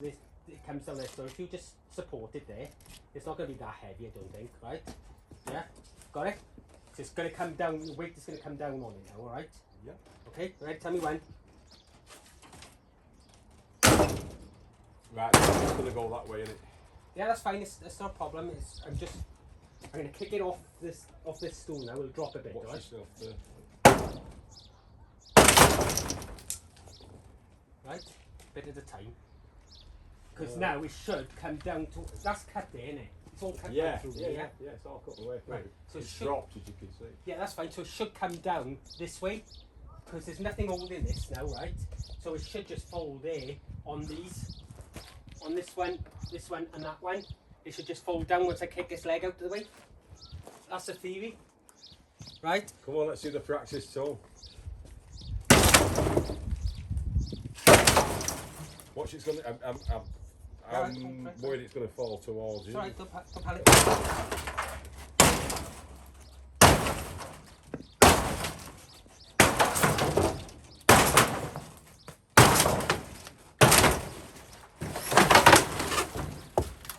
it comes down there. So if you just support it there, it's not going to be that heavy, I don't think, right? Yeah, got it? So it's going to come down, the weight is going to come down on it now, alright? Yeah. Okay, right, tell me when. Right, it's going to go that way, isn't it? Yeah, that's fine, it's not a problem. I'm going to kick it off this stool now, we'll drop a bit, Watch right? yourself there. Right, bit at a time. Because now it should come down to, that's cut there, isn't it? It's all cut down through there, yeah, it's all cut away through. Right, so it's it should, dropped, as you can see. yeah, that's fine, so it should come down this way. Because there's nothing holding this now, right? So it should just fold there on these. On this one, and that one. It should just fold down once I kick this leg out of the way. That's the theory. Right? Come on, let's see the practice toe. Watch, it's going to... I'm worried it's going to fall towards you. It's alright, don't panic.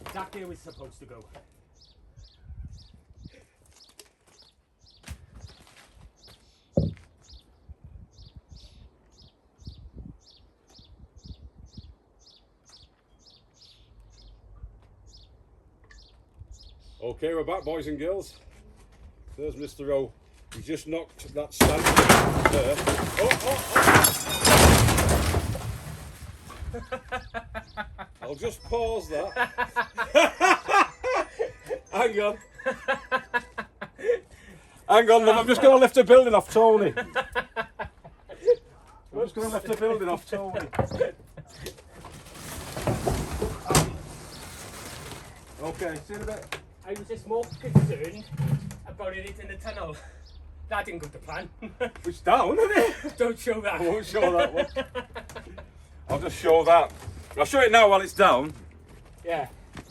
Exactly where it's supposed to go. Okay, we're back, boys and girls. There's Mr. O. He just knocked that stand there. I'll just pause that. Hang on. Hang on, love. I'm just going to lift a building off Tony. I'm just going to lift a building off Tony. Okay, see you in a bit. I was just more concerned about it in the tunnel. That didn't go to plan. It's down, isn't it? Don't show that. I won't show that one. I'll just show that. I'll show it now while it's down. Yeah.